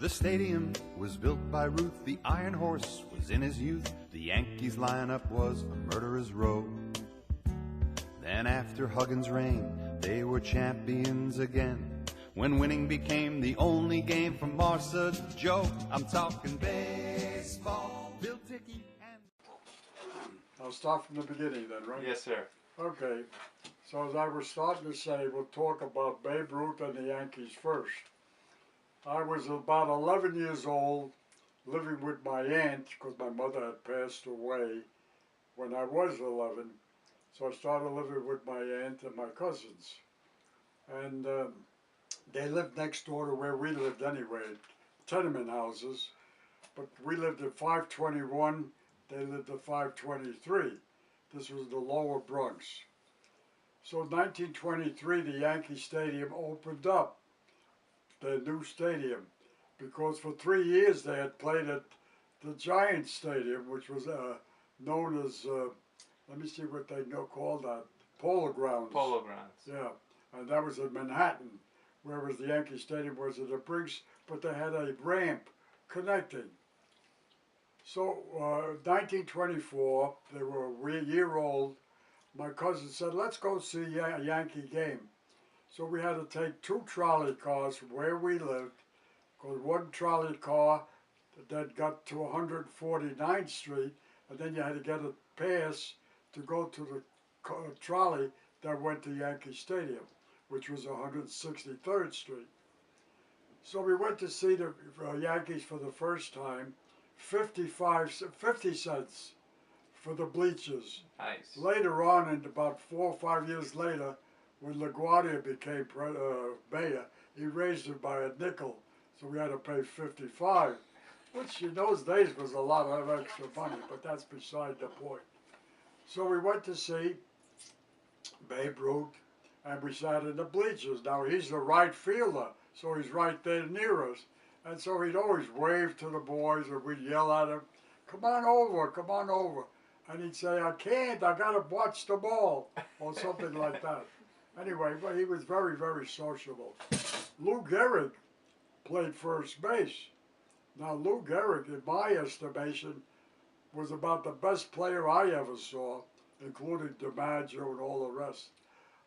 The stadium was built by Ruth, the Iron Horse was in his youth, the Yankees lineup was a murderer's row. Then after Huggins' reign, they were champions again, when winning became the only game from Martha to Joe. I'm talking baseball, Bill Dickey and... I'll start from the beginning then, right? Yes, sir. Okay, so as I was starting to say, we'll talk about Babe Ruth and the Yankees first. I was about 11 years old, living with my aunt, because my mother had passed away when I was 11. So I started living with my aunt and my cousins. And they lived next door to where we lived anyway, tenement houses. But we lived at 521, they lived at 523. This was the lower Bronx. So in 1923, the Yankee Stadium opened up, their new stadium, because for 3 years they had played at the Giant Stadium, which was known as, let me see what they called that, Polo Grounds. Polo Grounds. Yeah, and that was in Manhattan, whereas the Yankee Stadium was at the Bronx, but they had a ramp connecting. So 1924, they were a year old. My cousin said, let's go see a Yankee game. So we had to take 2 trolley cars from where we lived, because one trolley car that got to 149th Street, and then you had to get a pass to go to the trolley that went to Yankee Stadium, which was 163rd Street. So we went to see the Yankees for the first time, 50 cents for the bleachers. Nice. Later on, and about 4 or 5 years later, when LaGuardia became mayor, he raised it by a nickel, so we had to pay 55, which in those days was a lot of extra money, but that's beside the point. So we went to see Babe Ruth, and we sat in the bleachers. Now he's the right fielder, so he's right there near us, and so he'd always wave to the boys, or we'd yell at him, come on over, and he'd say, I can't, I gotta watch the ball, or something like that. Anyway, but he was very, very sociable. Lou Gehrig played first base. Now Lou Gehrig, in my estimation, was about the best player I ever saw, including DiMaggio and all the rest.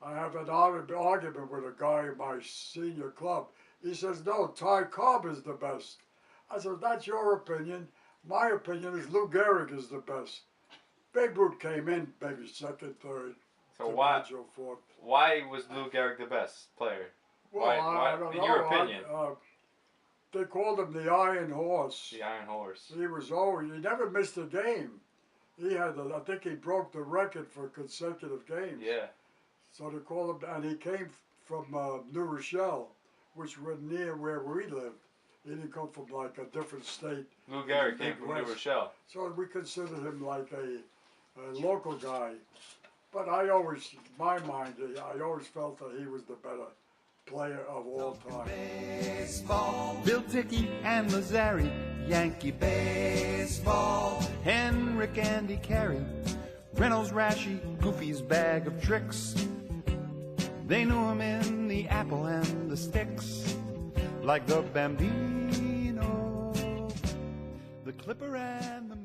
I have an argument with a guy in my senior club. He says, no, Ty Cobb is the best. I said, that's your opinion. My opinion is Lou Gehrig is the best. Babe Ruth came in maybe second, third. So why was Lou Gehrig the best player? Well, I don't know. In your opinion? They called him the Iron Horse. The Iron Horse. He was always, he never missed a game. He had, I think he broke the record for consecutive games. Yeah. So they called him, and he came from New Rochelle, which was near where we lived. He didn't come from like a different state. Lou Gehrig came from New Rochelle. So we considered him like a local guy. But I always, in my mind, I always felt that he was the better player of all time. Baseball, Bill Dickey and Lazzari, Yankee baseball, Henrik, Andy Carey, Reynolds, Rashi, Goofy's bag of tricks. They knew him in the apple and the sticks, like the Bambino, the Clipper and the